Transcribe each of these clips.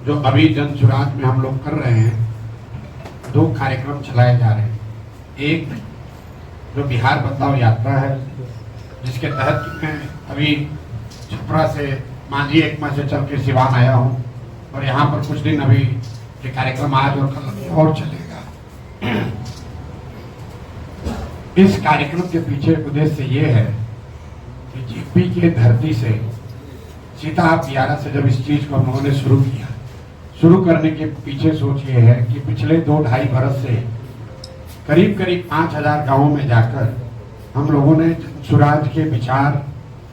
जो अभी जन सुराज में हम लोग कर रहे हैं, दो कार्यक्रम चलाए जा रहे हैं। एक जो बिहार बदलाव यात्रा है, जिसके तहत मैं अभी छपरा से मांझी एकमा से चल के सिवान आया हूँ और यहाँ पर कुछ दिन अभी ये कार्यक्रम आज और कल और चलेगा। इस कार्यक्रम के पीछे उद्देश्य ये है कि जेपी के धरती से सीता पियारा से जब इस चीज को हम लोगों ने शुरू करने के पीछे सोच ये है कि पिछले 2-2.5 बरस से करीब 5,000 गांवों में जाकर हम लोगों ने सुराज के विचार,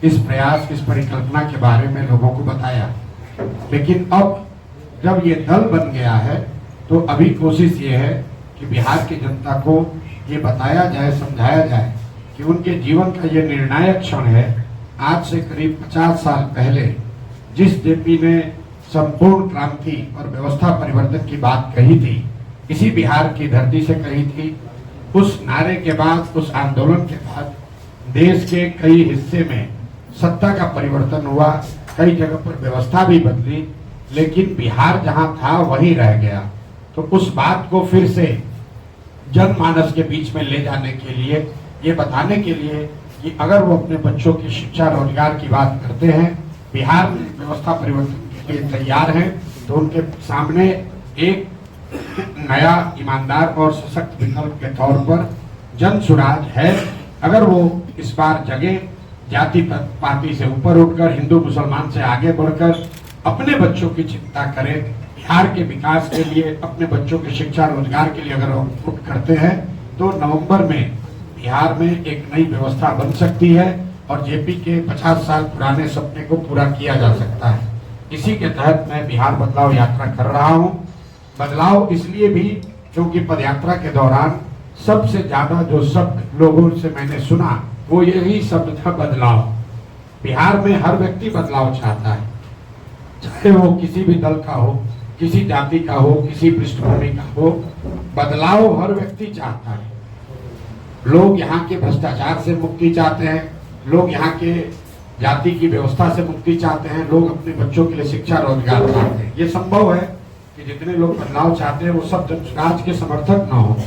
इस प्रयास, इस परिकल्पना के बारे में लोगों को बताया। लेकिन अब जब ये दल बन गया है तो अभी कोशिश ये है कि बिहार की जनता को ये बताया जाए, समझाया जाए कि उनके जीवन का ये निर्णायक क्षण है। आज से करीब 50 साल पहले जिस जेपी ने संपूर्ण क्रांति और व्यवस्था परिवर्तन की बात कही थी, इसी बिहार की धरती से कही थी। उस नारे के बाद, उस आंदोलन के बाद देश के कई हिस्से में सत्ता का परिवर्तन हुआ, कई जगह पर व्यवस्था भी बदली, लेकिन बिहार जहां था वहीं रह गया। तो उस बात को फिर से जनमानस के बीच में ले जाने के लिए, ये बताने के लिए कि अगर वो अपने बच्चों की शिक्षा, रोजगार की बात करते हैं, बिहार में व्यवस्था परिवर्तन के लिए तैयार हैं, तो उनके सामने एक नया, ईमानदार और सशक्त विकल्प के तौर पर जन सुराज है। अगर वो इस बार जगे, जाति पाति से ऊपर उठकर, हिंदू मुसलमान से आगे बढ़कर अपने बच्चों की चिंता करें, बिहार के विकास के लिए, अपने बच्चों की शिक्षा, रोजगार के लिए अगर वो करते हैं, तो नवंबर में बिहार में एक नई व्यवस्था बन सकती है और जेपी के 50 साल पुराने सपने को पूरा किया जा सकता है। इसी के तहत मैं बिहार बदलाव यात्रा कर रहा हूं। बदलाव इसलिए भी क्योंकि पदयात्रा के दौरान सबसे ज्यादा जो शब्द लोगों से मैंने सुना वो यही शब्द था, बदलाव। बिहार में हर व्यक्ति बदलाव चाहता है, चाहे वो किसी भी दल का हो, किसी जाति का हो, किसी पृष्ठभूमि का हो, बदलाव हर व्यक्ति चाहता है। लोग यहाँ के भ्रष्टाचार से मुक्ति चाहते हैं, लोग यहाँ के जाति की व्यवस्था से मुक्ति चाहते हैं, लोग अपने बच्चों के लिए शिक्षा, रोजगार चाहते हैं। ये संभव है कि जितने लोग बदलाव चाहते हैं वो सब जनसुराज के समर्थक ना हो,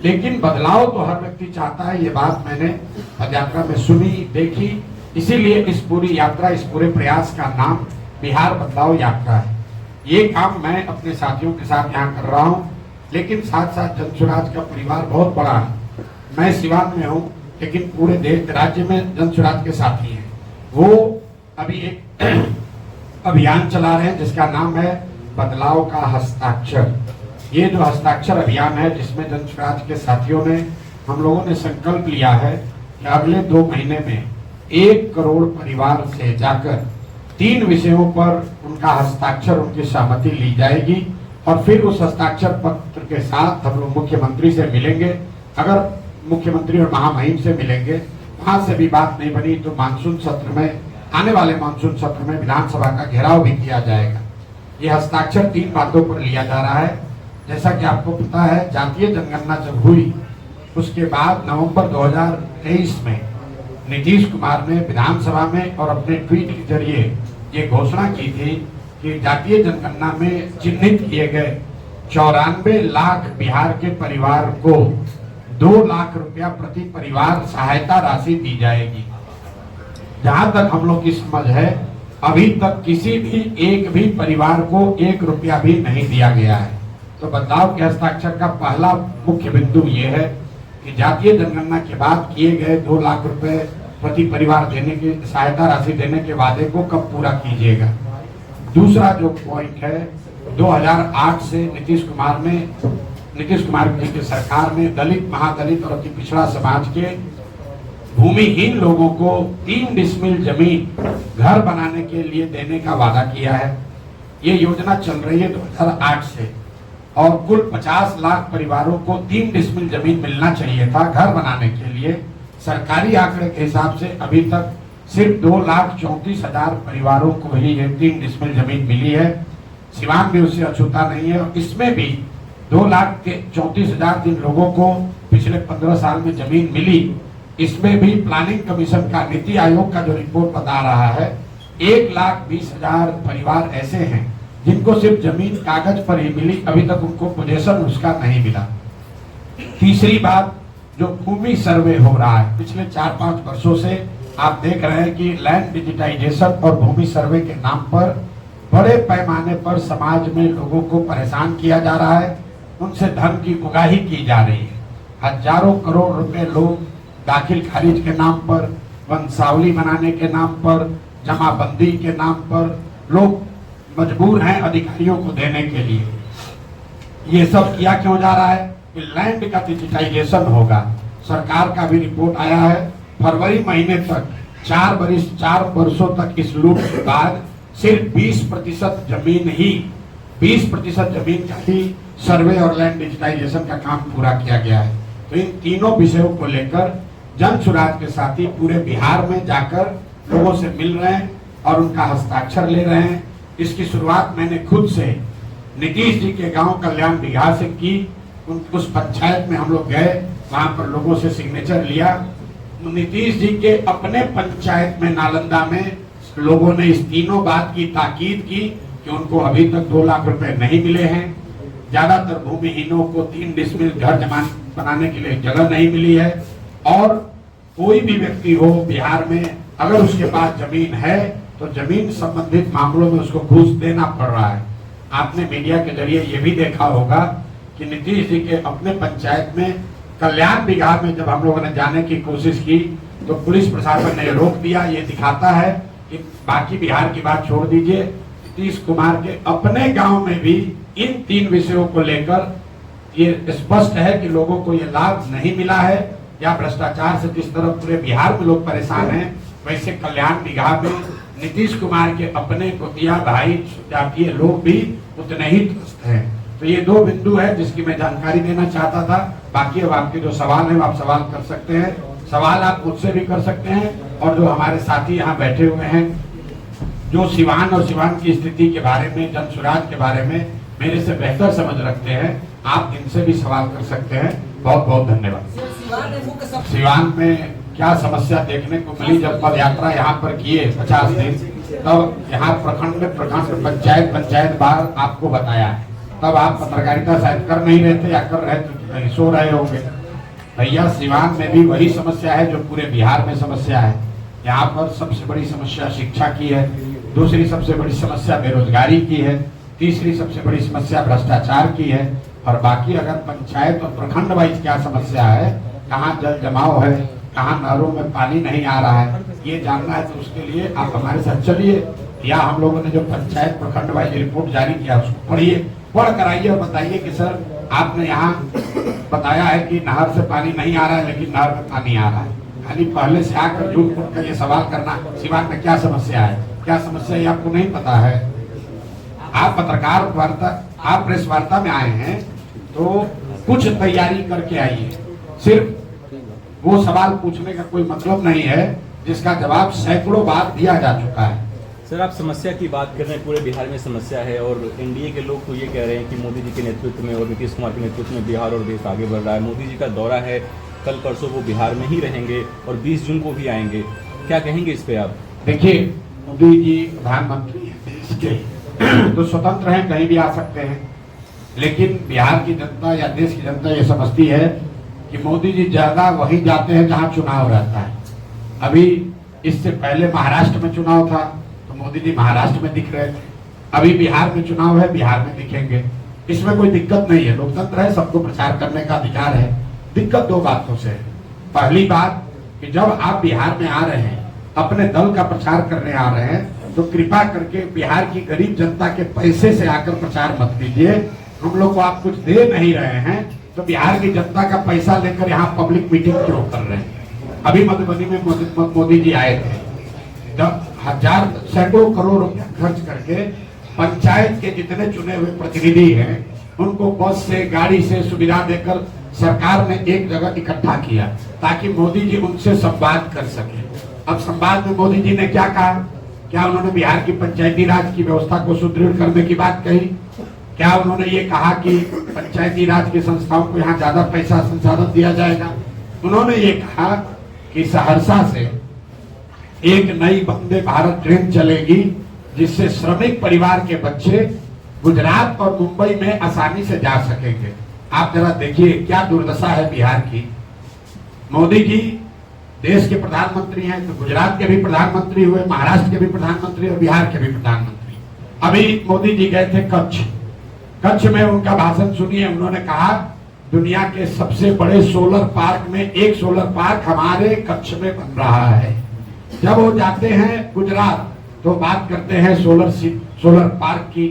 लेकिन बदलाव तो हर व्यक्ति चाहता है। ये बात मैंने पदयात्रा में सुनी, देखी, इसीलिए इस पूरी यात्रा, इस पूरे प्रयास का नाम बिहार बदलाव यात्रा है। ये काम मैं अपने साथियों के साथ यहाँ कर रहा हूँ, लेकिन साथ साथ जनसुराज का परिवार बहुत बड़ा है। मैं सिवान में हूँ, लेकिन पूरे देश, राज्य में जनसुराज के साथी हैं। वो अभी एक अभियान चला रहे हैं जिसका नाम है बदलाव का हस्ताक्षर। ये जो हस्ताक्षर अभियान है, जिसमें जनसुराज के साथियों ने, हम लोगों ने संकल्प लिया है कि अगले 2 महीने में 1 करोड़ परिवार से जाकर 3 विषयों पर उनका हस्ताक्षर, उनकी सहमति ली जाएगी और फिर उस हस्ताक्षर पत्र के साथ हम लोग मुख्यमंत्री से मिलेंगे। अगर मुख्यमंत्री और महामहिम से मिलेंगे, वहां से भी बात नहीं बनी तो मानसून सत्र में, आने वाले मानसून सत्र में विधानसभा का घेराव भी किया जाएगा। ये हस्ताक्षर 3 बातों पर लिया जा रहा है। जैसा कि आपको पता है, जातीय जनगणना जब हुई उसके बाद नवंबर 2023 में नीतीश कुमार ने विधानसभा में और अपने ट्वीट के जरिए ये घोषणा की थी कि जातीय जनगणना में चिन्हित किए गए 94 लाख बिहार के परिवार को 2 लाख रुपया प्रति परिवार सहायता राशि दी जाएगी। जहां तक हम लोग की समझ है, अभी तक किसी भी एक भी परिवार को 1 रुपया भी नहीं दिया गया है। तो बदलाव के हस्ताक्षर का पहला मुख्य बिंदु ये है कि जातीय जनगणना के बाद किए गए 2 लाख रुपए प्रति परिवार देने की, सहायता राशि देने के वादे को कब पूरा कीजिएगा। दूसरा जो पॉइंट है, 2008 से नीतीश कुमार जी की सरकार ने दलित, महादलित और अति पिछड़ा समाज के भूमिहीन लोगों को 3 डिसमिल जमीन घर बनाने के लिए देने का वादा किया है। ये योजना चल रही है 2008 से और कुल 50 लाख परिवारों को 3 डिसमिल जमीन मिलना चाहिए था घर बनाने के लिए। सरकारी आंकड़े के हिसाब से अभी तक सिर्फ 2,34,000 परिवारों को ही ये 3 डिसमिल जमीन मिली है। सिवान भी उससे अछूता नहीं है। इसमें भी 2,34,000 जिन लोगों को पिछले 15 साल में जमीन मिली, इसमें भी प्लानिंग कमीशन का, नीति आयोग का जो रिपोर्ट बता रहा है, 1,20,000 परिवार ऐसे हैं जिनको सिर्फ जमीन कागज पर ही मिली, अभी तक उनको पोजेशन उसका नहीं मिला। तीसरी बात, जो भूमि सर्वे हो रहा है पिछले 4-5 वर्षों से, आप देख रहे हैं कि लैंड डिजिटाइजेशन और भूमि सर्वे के नाम पर बड़े पैमाने पर समाज में लोगों को परेशान किया जा रहा है, उनसे धन की उगाही की जा रही है। हजारों करोड़ रुपए लोग दाखिल खारिज के नाम पर, वंशावली बनाने के नाम पर, जमाबंदी के नाम पर लोग मजबूर हैं अधिकारियों को देने के लिए। ये सब किया क्यों जा रहा है कि लैंड का डिजिटाइजेशन होगा। सरकार का भी रिपोर्ट आया है, फरवरी महीने तक 4 वर्षों तक इस लूट के बाद सिर्फ 20% जमीन ही 20% जमीन का ही सर्वे और लैंड डिजिटाइजेशन का काम पूरा किया गया है। तो इन तीनों विषयों को लेकर जन सुराज के साथी पूरे बिहार में जाकर लोगों से मिल रहे हैं और उनका हस्ताक्षर ले रहे हैं। इसकी शुरुआत मैंने खुद से नीतीश जी के गांव कल्याण बिघा से की। उस पंचायत में हम लोग गए, वहां पर लोगों से सिग्नेचर लिया। नीतीश जी के अपने पंचायत में नालंदा में लोगों ने इस तीनों बात की ताकीद की कि उनको अभी तक 2 लाख रुपए नहीं मिले हैं। ज्यादातर भूमिहीनों को 3 डिसमिल घर जमान बनाने के लिए जगह नहीं मिली है। और कोई भी व्यक्ति हो बिहार में, अगर उसके पास जमीन है तो जमीन संबंधित मामलों में उसको घूस देना पड़ रहा है। आपने मीडिया के जरिए ये भी देखा होगा कि नीतीश जी के अपने पंचायत में कल्याण बिघा में जब हम लोगों ने जाने की कोशिश की तो पुलिस प्रशासन ने रोक दिया। ये दिखाता है कि बाकी बिहार की बात छोड़ दीजिए, नीतीश कुमार के अपने गांव में भी इन 3 विषयों को लेकर ये स्पष्ट है कि लोगों को ये लाभ नहीं मिला है, या भ्रष्टाचार से जिस तरह पूरे बिहार में लोग परेशान हैं, वैसे कल्याण बिघा में नीतीश कुमार के अपने गोतिया भाई जातीय लोग भी उतने ही त्रस्त हैं। तो ये 2 बिंदु है जिसकी मैं जानकारी देना चाहता था। बाकी अब आपके जो सवाल है आप सवाल कर सकते हैं, सवाल आप मुझसे भी कर सकते हैं, और जो हमारे साथी यहाँ बैठे हुए हैं जो सिवान और सिवान की स्थिति के बारे में, जन सुराज के बारे में मेरे से बेहतर समझ रखते हैं, आप इनसे भी सवाल कर सकते हैं। बहुत बहुत धन्यवाद। सिवान में क्या समस्या देखने को मिली जब पद यात्रा यहाँ पर किए 50 दिन, तब यहाँ प्रखंड पंचायत बार आपको बताया है, तब आप पत्रकारिता शायद कर नहीं रहे थे, या कर रहे थे कहीं सो रहे होंगे। भैया सिवान में भी वही समस्या है जो पूरे बिहार में समस्या है। यहाँ पर सबसे बड़ी समस्या शिक्षा की है, दूसरी सबसे बड़ी समस्या बेरोजगारी की है, तीसरी सबसे बड़ी समस्या भ्रष्टाचार की है, और बाकी अगर पंचायत और प्रखंड वाइज क्या समस्या है, कहाँ जल जमाव है, कहाँ नहरों में पानी नहीं आ रहा है, ये जानना है तो उसके लिए आप हमारे साथ चलिए, या हम लोगों ने जो पंचायत प्रखंड वाइज रिपोर्ट जारी किया उसको पढ़िए, पढ़ कर आइए और बताइए कि सर आपने यहाँ बताया है कि नहर से पानी नहीं आ रहा है, लेकिन नहर में पानी आ रहा है। खाली पहले से आकर झूठ फूट कर ये सवाल करना, सिवान में क्या समस्या है, क्या समस्या है आपको नहीं पता है। आप पत्रकार वार्ता, आप प्रेस वार्ता में आए हैं तो कुछ तैयारी करके आइए। सिर्फ वो सवाल पूछने का कोई मतलब नहीं है जिसका जवाब सैकड़ों बार दिया जा चुका है। सर आप समस्या की बात कर रहे हैं, पूरे बिहार में समस्या है, और एनडीए के लोग तो ये कह रहे हैं कि मोदी जी के नेतृत्व में और नीतीश कुमार के नेतृत्व में बिहार और देश आगे बढ़ रहा है। मोदी जी का दौरा है, कल परसों वो बिहार में ही रहेंगे और 20 जून को भी आएंगे, क्या कहेंगे इस पे आप? देखिए, मोदी जी प्रधानमंत्री हैं देश के, तो स्वतंत्र हैं, कहीं भी आ सकते हैं, लेकिन बिहार की जनता या देश की जनता ये समझती है कि मोदी जी ज्यादा वहीं जाते हैं जहां चुनाव रहता है। अभी इससे पहले महाराष्ट्र में चुनाव था तो मोदी जी महाराष्ट्र में दिख रहे थे, अभी बिहार में चुनाव है, बिहार में दिखेंगे। इसमें कोई दिक्कत नहीं है, लोकतंत्र है, सबको प्रचार करने का अधिकार है। दिक्कत 2 बातों से है। पहली बात कि जब आप बिहार में आ रहे हैं, अपने दल का प्रचार करने आ रहे हैं, तो कृपा करके बिहार की गरीब जनता के पैसे से आकर प्रचार मत कीजिए। हम लोग को आप कुछ दे नहीं रहे हैं तो बिहार की जनता का पैसा लेकर यहाँ पब्लिक मीटिंग क्यों कर रहे हैं। अभी मधुबनी में मोदी जी आए थे, जब सैकड़ों करोड़ रुपया खर्च करके पंचायत के जितने चुने हुए प्रतिनिधि हैं उनको बस से, गाड़ी से सुविधा देकर सरकार ने एक जगह इकट्ठा किया ताकि मोदी जी उनसे संवाद कर सके। अब संवाद में मोदी जी ने क्या कहा? क्या उन्होंने बिहार की पंचायती राज की व्यवस्था को सुदृढ़ करने की बात कही? क्या उन्होंने ये कहा कि पंचायती राज की संस्थाओं को यहाँ ज्यादा पैसा संसाधन दिया जाएगा? उन्होंने ये कहा कि सहरसा से एक नई वंदे भारत ट्रेन चलेगी जिससे श्रमिक परिवार के बच्चे गुजरात और मुंबई में आसानी से जा सकेंगे। आप जरा देखिए क्या दुर्दशा है बिहार की। मोदी जी देश के प्रधानमंत्री हैं, तो गुजरात के भी प्रधानमंत्री हुए, महाराष्ट्र के भी प्रधानमंत्री और बिहार के भी प्रधानमंत्री। अभी मोदी जी गए थे कच्छ। कच्छ में उनका भाषण सुनिए। उन्होंने कहा दुनिया के सबसे बड़े सोलर पार्क में एक सोलर पार्क हमारे कच्छ में बन रहा है। जब वो जाते हैं गुजरात तो बात करते हैं सोलर पार्क की,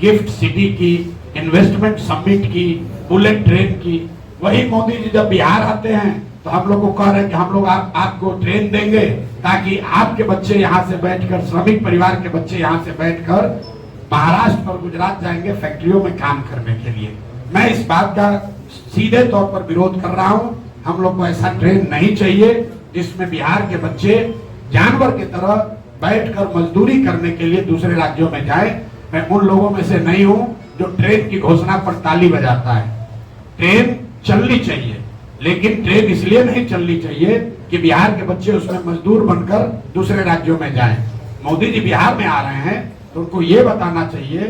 गिफ्ट सिटी की, इन्वेस्टमेंट समिट की, बुलेट ट्रेन की। वही मोदी जी जब बिहार आते हैं तो हम लोग को कह रहे हैं कि हम लोग आपको ट्रेन देंगे ताकि आपके बच्चे यहाँ से बैठकर, श्रमिक परिवार के बच्चे यहाँ से बैठकर महाराष्ट्र और गुजरात जाएंगे फैक्ट्रियों में काम करने के लिए। मैं इस बात का सीधे तौर पर विरोध कर रहा हूँ। हम लोग को ऐसा ट्रेन नहीं चाहिए जिसमें बिहार के बच्चे जानवर की तरह बैठकर मजदूरी करने के लिए दूसरे राज्यों में जाए। मैं उन लोगों में से नहीं हूं जो ट्रेन की घोषणा पर ताली बजाता है। ट्रेन चलनी चाहिए, लेकिन ट्रेन इसलिए नहीं चलनी चाहिए कि बिहार के बच्चे उसमें मजदूर बनकर दूसरे राज्यों में जाएं। मोदी जी बिहार में आ रहे हैं तो उनको ये बताना चाहिए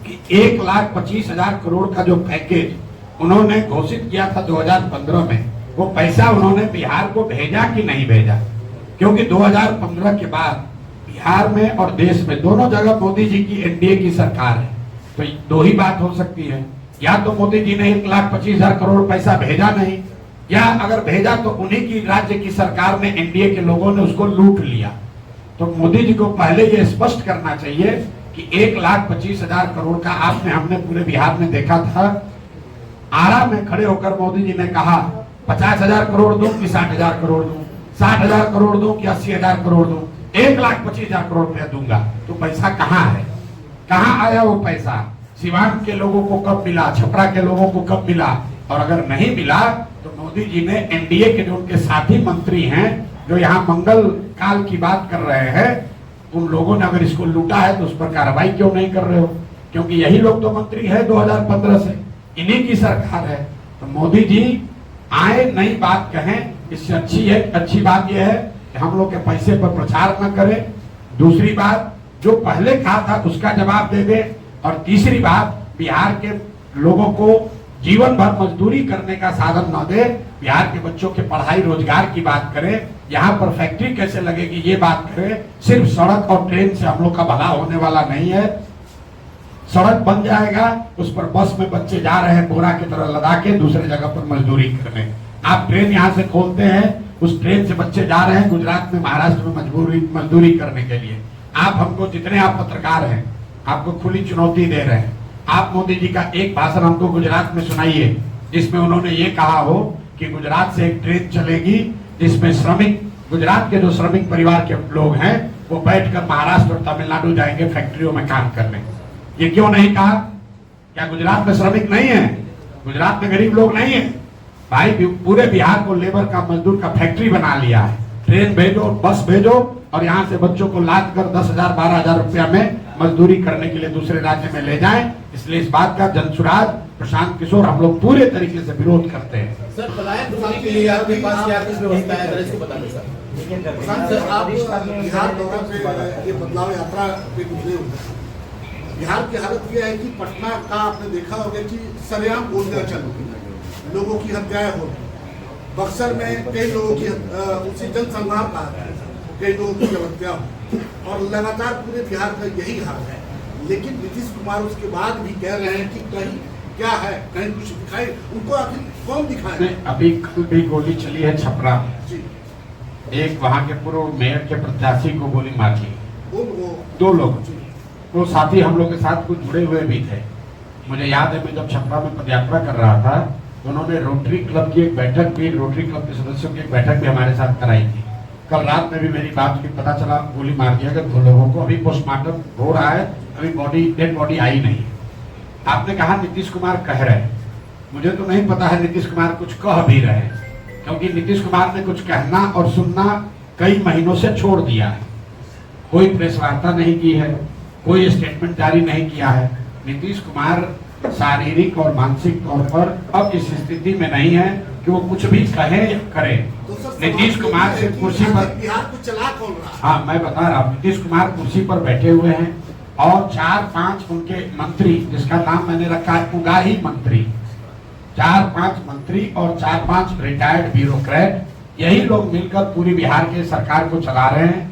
कि 1,25,000 करोड़ का जो पैकेज उन्होंने घोषित किया था 2015 में, वो पैसा उन्होंने बिहार को भेजा कि नहीं भेजा। क्योंकि 2015 के बाद बिहार में और देश में दोनों जगह मोदी जी की एनडीए की सरकार है। तो दो ही बात हो सकती है, या तो मोदी जी ने 1,25,000 करोड़ पैसा भेजा नहीं, या अगर भेजा तो उन्हीं की राज्य की सरकार ने, एनडीए के लोगों ने उसको लूट लिया। तो मोदी जी को पहले ये स्पष्ट करना चाहिए कि 1,25,000 करोड़ का हमने पूरे बिहार में देखा था। आरा में खड़े होकर मोदी जी ने कहा 50,000 करोड़ दूं कि 60,000 करोड़ दूं, 60,000 करोड़ दूं कि 80,000 करोड़ दूं, 1,25,000 करोड़ रुपया दूंगा। तो पैसा कहाँ है, कहाँ आया वो पैसा? सिवान के लोगों को कब मिला, छपरा के लोगों को कब मिला? और अगर नहीं मिला तो मोदी जी ने एनडीए के जो उनके साथी मंत्री हैं जो यहाँ मंगल काल की बात कर रहे हैं, उन लोगों ने अगर इसको लूटा है तो उस पर कार्रवाई क्यों नहीं कर रहे हो? क्योंकि यही लोग तो मंत्री है 2015 से, इन्हीं की सरकार है। तो मोदी जी आए, नई बात कहें, इससे अच्छी बात यह है कि हम लोग के पैसे पर प्रचार न करें। दूसरी बात, जो पहले कहा था उसका जवाब दे दे। और तीसरी बात, बिहार के लोगों को जीवन भर मजदूरी करने का साधन न दे, बिहार के बच्चों के पढ़ाई रोजगार की बात करें, यहाँ पर फैक्ट्री कैसे लगेगी ये बात करें। सिर्फ सड़क और ट्रेन से हम लोग का भला होने वाला नहीं है। सड़क बन जाएगा, उस पर बस में बच्चे जा रहे हैं बोरा की तरह लदा के दूसरे जगह पर मजदूरी करने। आप ट्रेन यहाँ से खोलते हैं, उस ट्रेन से बच्चे जा रहे हैं गुजरात में, महाराष्ट्र में मजदूरी करने के लिए। आप हमको, जितने आप पत्रकार हैं, आपको खुली चुनौती दे रहे हैं। आप मोदी जी का एक भाषण हमको गुजरात में सुनाइए जिसमें उन्होंने ये कहा हो कि गुजरात से एक ट्रेन चलेगी जिसमें श्रमिक, गुजरात के जो श्रमिक परिवार के लोग हैं वो बैठकर महाराष्ट्र और तमिलनाडु जाएंगे फैक्ट्रियों में काम करने। ये क्यों नहीं कहा? क्या गुजरात में श्रमिक नहीं है? गुजरात में गरीब लोग नहीं है? भाई पूरे बिहार को लेबर का, मजदूर का फैक्ट्री बना लिया है। ट्रेन भेजो, बस भेजो और यहाँ से बच्चों को लाद कर 10,000 12,000 रुपया में मजदूरी करने के लिए दूसरे राज्य में ले जाएं। इसलिए इस बात का जनसुराज प्रशांत किशोर हम लोग पूरे तरीके से विरोध करते हैं। सर, पलायन रोकने के लिए आपके पास क्या कुछ व्यवस्था है, इसको बता दें सर। सर, आप बिहार दौरा पे ये बदलाव यात्रा पे गुजरे होंगे। बिहार की हालत यह है कि पटना का आपने देखा होगा कि सरेआम गोलियां चल रही हैं, लोगों की हत्याएं हो रही। बक्सर में कई लोगों की उसी जनसंहार कहा है, कई लोगों की हत्या हो, और लगातार पूरे बिहार का यही हाल है। लेकिन नीतीश कुमार उसके बाद भी कह रहे हैं कि कहीं क्या है, कहीं कुछ दिखाए, उनको आखिर कौन दिखाए? अभी कल भी गोली चली है छपरा में, एक वहाँ के पूर्व मेयर के प्रत्याशी को गोली मार दी। दो लोग, वो साथी हम लोग के साथ कुछ जुड़े हुए भी थे। मुझे याद है मैं जब छपरा में पदयात्रा कर रहा था तो उन्होंने रोटरी क्लब की एक बैठक भी, रोटरी क्लब के सदस्यों की एक बैठक भी हमारे साथ कराई थी। कल रात में भी मेरी बात की, पता चला गोली मार दिया गया 2 लोगों को। अभी पोस्टमार्टम हो रहा है, अभी डेड बॉडी आई नहीं। आपने कहा नीतीश कुमार कह रहे हैं, मुझे तो नहीं पता है नीतीश कुमार कुछ कह भी रहे हैं, क्योंकि नीतीश कुमार ने कुछ कहना और सुनना कई महीनों से छोड़ दिया है। कोई प्रेस वार्ता नहीं की है, कोई स्टेटमेंट जारी नहीं किया है। नीतीश कुमार शारीरिक और मानसिक तौर पर अब इस स्थिति में नहीं है कि वो कुछ भी कहे या करे। नीतीश कुमार से कुर्सी पर, बिहार को चला कौन रहा? हाँ मैं बता रहा हूँ, नीतीश कुमार कुर्सी पर बैठे हुए हैं, और 4-5 उनके मंत्री, जिसका नाम मैंने रखा है उगाही मंत्री, 4-5 मंत्री और 4-5 रिटायर्ड ब्यूरोक्रेट, यही लोग मिलकर पूरी बिहार के सरकार को चला रहे हैं।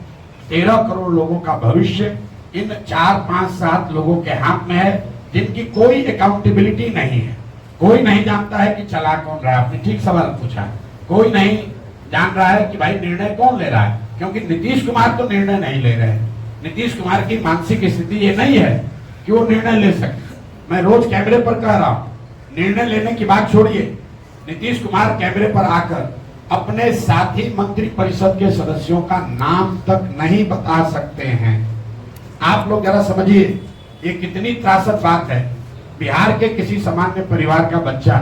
13 करोड़ लोगों का भविष्य इन 4-5-7 लोगों के हाथ में है, जिनकी कोई अकाउंटेबिलिटी नहीं है। कोई नहीं जानता है कि चला कौन रहा है। आपने ठीक सवाल पूछा। कोई नहीं जान रहा है कि भाई निर्णय कौन ले रहा है, क्योंकि नीतीश कुमार तो निर्णय नहीं ले रहे हैं। नीतीश कुमार की मानसिक स्थिति ये नहीं है कि वो निर्णय ले सके। मैं रोज कैमरे पर कह रहा हूं, निर्णय लेने की बात छोड़िए, नीतीश कुमार कैमरे पर आकर अपने साथी मंत्री परिषद के सदस्यों का नाम तक नहीं बता सकते हैं। आप लोग जरा समझिए, ये कितनी त्रासद बात है। बिहार के किसी सामान्य परिवार का बच्चा,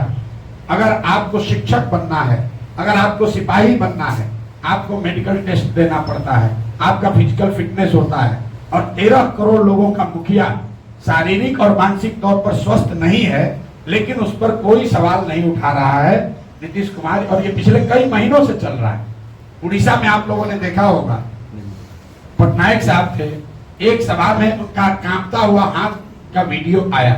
अगर आपको शिक्षक बनना है, अगर आपको सिपाही बनना है, आपको मेडिकल टेस्ट देना पड़ता है, आपका फिजिकल फिटनेस होता है, और 13 करोड़ लोगों का मुखिया शारीरिक और मानसिक तौर पर स्वस्थ नहीं है, लेकिन उस पर कोई सवाल नहीं उठा रहा है नीतीश कुमार। और ये पिछले कई महीनों से चल रहा है। उड़ीसा में आप लोगों ने देखा होगा, पटनायक साहब थे, एक सभा में उनका कांपता हुआ हाथ का वीडियो आया।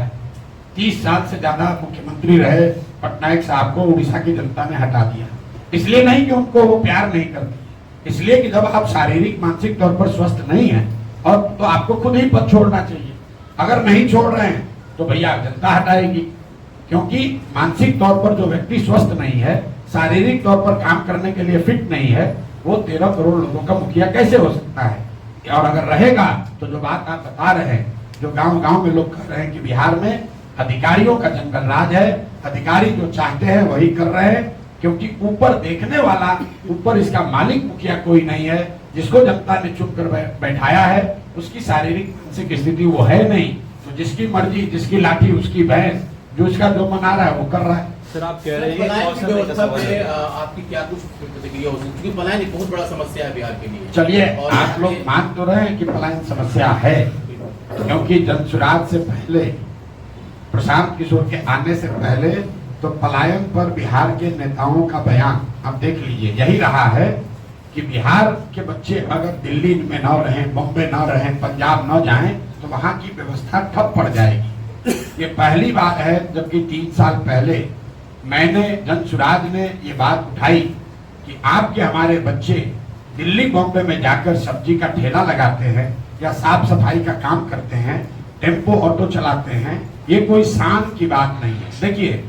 30 साल से ज्यादा मुख्यमंत्री रहे पटनायक साहब को उड़ीसा की जनता ने हटा दिया। इसलिए नहीं कि उनको वो प्यार नहीं करती, इसलिए कि जब आप शारीरिक मानसिक तौर पर स्वस्थ नहीं हैं और तो आपको खुद ही पद छोड़ना चाहिए। अगर नहीं छोड़ रहे हैं तो भैया जनता हटाएगी, क्योंकि मानसिक तौर पर जो व्यक्ति स्वस्थ नहीं है, शारीरिक तौर पर काम करने के लिए फिट नहीं है, वो 13 करोड़ लोगों का मुखिया कैसे हो सकता है। और अगर रहेगा तो जो बात आप बता रहे हैं, जो गांव-गांव में लोग कह रहे हैं कि बिहार में अधिकारियों का जंगल राज है, अधिकारी जो चाहते हैं वही कर रहे हैं, क्योंकि ऊपर देखने वाला, ऊपर इसका मालिक मुखिया कोई नहीं है। जिसको जनता ने चुन कर बैठाया है, उसकी शारीरिक मानसिक स्थिति वो है नहीं, तो जिसकी मर्जी, जिसकी लाठी उसकी भैंस, जो इसका जो मना रहा है वो कर रहा है। सर आप कह रहे हैं पलायन की व्यवस्था पे आपकी क्या कुछ प्रतिक्रिया हो सकती है, क्योंकि पलायन एक बहुत बड़ा समस्या है बिहार के लिए। चलिए, और आप लोग मान तो रहे हैं कि पलायन समस्या है, क्योंकि जनसुराज से पहले, प्रशांत किशोर के आने से पहले तो पलायन पर बिहार के नेताओं का बयान आप देख लीजिए, यही रहा है कि बिहार के बच्चे अगर दिल्ली में न रहें, बॉम्बे न रहें, पंजाब न जाएं, तो वहां की व्यवस्था ठप पड़ जाएगी। ये पहली बात है, जबकि 3 साल पहले मैंने, जनसुराज ने ये बात उठाई कि आपके हमारे बच्चे दिल्ली बॉम्बे में जाकर सब्जी का ठेला लगाते हैं या साफ सफाई का काम करते हैं, टेम्पो ऑटो चलाते हैं, ये कोई शान की बात नहीं है। देखिए,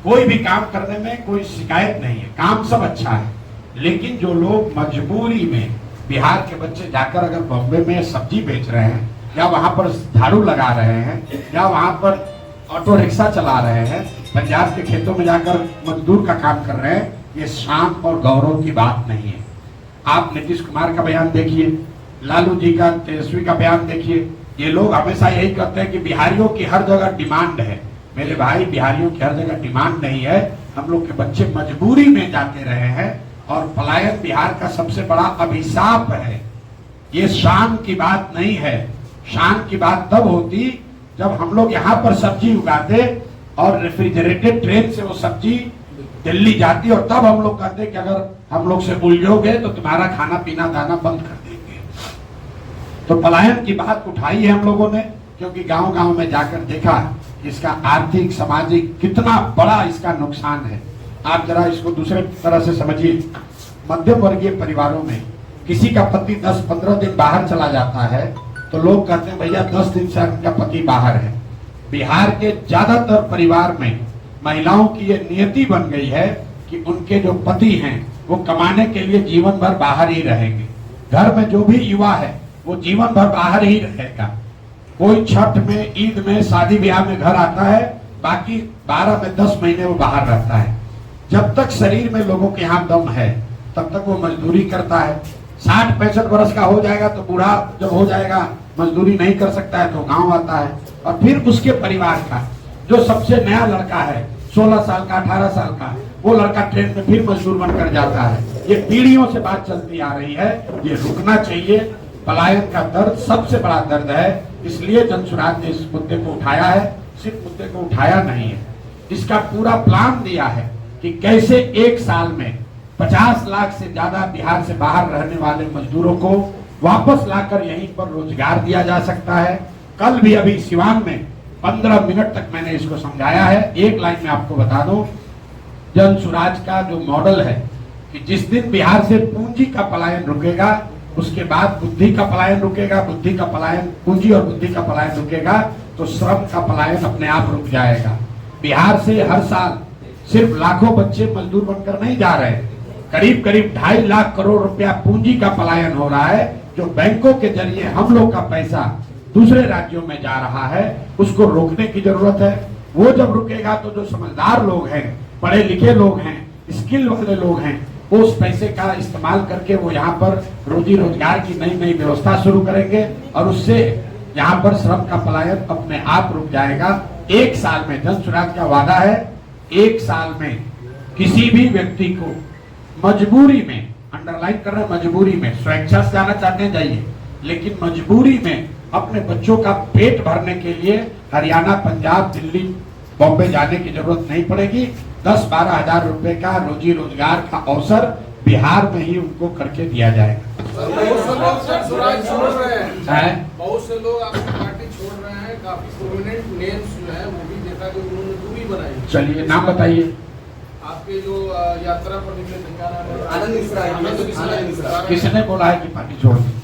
कोई भी काम करने में कोई शिकायत नहीं है, काम सब अच्छा है, लेकिन जो लोग मजबूरी में, बिहार के बच्चे जाकर अगर बॉम्बे में सब्जी बेच रहे हैं, या वहां पर झाड़ू लगा रहे हैं, या वहां पर ऑटो रिक्शा चला रहे हैं, पंजाब के खेतों में जाकर मजदूर का काम कर रहे हैं, ये शान और गौरव की बात नहीं है। आप नीतीश कुमार का बयान देखिए, लालू जी का, तेजस्वी का बयान देखिए, ये लोग हमेशा यही कहते हैं कि बिहारियों की हर जगह डिमांड है। मेरे भाई, बिहारियों की हर जगह डिमांड नहीं है, हम लोग के बच्चे मजबूरी में जाते रहे हैं, और पलायन बिहार का सबसे बड़ा अभिशाप है। ये शान की बात नहीं है। शान की बात तब होती जब हम लोग यहाँ पर सब्जी उगाते और रेफ्रिजरेटेड ट्रेन से वो सब्जी दिल्ली जाती, और तब हम लोग कहते कि अगर हम लोग से उलझोगे तो तुम्हारा खाना पीना दाना बंद कर देंगे। तो पलायन की बात उठाई है हम लोगों ने, क्योंकि गांव-गांव में जाकर देखा इसका आर्थिक, सामाजिक कितना बड़ा इसका नुकसान है। आप जरा इसको दूसरे तरह से समझिए। मध्यम वर्गीय परिवारों में किसी का पति 10-15 दिन बाहर चला जाता है, तो लोग कहते हैं भैया 10 दिन से उनका पति बाहर है। बिहार के ज्यादातर परिवार में महिलाओं की ये नियति बन गई है कि उनके जो पति हैं वो कमाने के लिए जीवन भर बाहर ही रहेंगे। घर में जो भी युवा है वो जीवन भर बाहर ही रहेगा। कोई छठ में, ईद में, शादी ब्याह में घर आता है, बाकी 12 में 10 महीने वो बाहर रहता है। जब तक शरीर में लोगों के यहाँ दम है तब तक वो मजदूरी करता है। 60-65 वर्ष का हो जाएगा तो बूढ़ा जब हो जाएगा, मजदूरी नहीं कर सकता है तो गांव आता है। और फिर उसके परिवार का जो सबसे नया लड़का है, 16 साल का, 18 साल का, वो लड़का ट्रेन में फिर मजदूर बनकर जाता है। ये पीढ़ियों से बात चलती आ रही है, ये रुकना चाहिए। पलायन का दर्द सबसे बड़ा दर्द है, इसलिए जनसुराज ने इस मुद्दे को उठाया है। सिर्फ मुद्दे को उठाया नहीं है, इसका पूरा प्लान दिया है कि कैसे 1 साल में 50 लाख से ज्यादा बिहार से बाहर रहने वाले मजदूरों को वापस लाकर यहीं पर रोजगार दिया जा सकता है, कल भी अभी सिवान में 15 मिनट तक मैंने इसको समझाया है। एक लाइन में आपको बता दूं, जन सुराज का जो मॉडल है कि जिस दिन बिहार से पूंजी का पलायन रुकेगा, उसके बाद बुद्धि का पलायन रुकेगा, बुद्धि का पलायन, पूंजी और बुद्धि का पलायन रुकेगा तो श्रम का पलायन अपने आप रुक जाएगा। बिहार से हर साल सिर्फ लाखों बच्चे मजदूर बनकर नहीं जा रहे, करीब करीब 2.5 लाख करोड़ रुपया पूंजी का पलायन हो रहा है, जो बैंकों के जरिए हम लोग का पैसा दूसरे राज्यों में जा रहा है। उसको रोकने की जरूरत है। वो जब रुकेगा तो जो समझदार लोग हैं, पढ़े लिखे लोग हैं, स्किल वाले लोग हैं, वो उस पैसे का इस्तेमाल करके वो यहाँ पर रोजी रोजगार की नई नई व्यवस्था शुरू करेंगे और उससे यहाँ पर श्रम का पलायन अपने आप रुक जाएगा। 1 साल में, जन सुराज का वादा है, 1 साल में किसी भी व्यक्ति को मजबूरी में, अंडरलाइन कर रहे हैं, मजबूरी में, स्वेच्छा से जाना चाहते हैं जाइए, लेकिन मजबूरी में अपने बच्चों का पेट भरने के लिए हरियाणा, पंजाब, दिल्ली, बॉम्बे जाने की जरूरत नहीं पड़ेगी। 10-12 हजार रुपए का रोजी रोजगार का अवसर बिहार में ही उनको करके दिया जाएगा। बहुत से लोग स्वराज छोड़ रहे हैं, बहुत से लोग आपकी पार्टी छोड़ रहे हैं। काफी प्रोमिनेंट नेम्स जो है वो भी देखा कि उन्होंने दूरी बनाई। चलिए नाम बताइए। आपके जो यात्रा पर निकले थे, क्या नाम है? आनंद मिश्रा। किसने बोला है कि पार्टी छोड़ दी?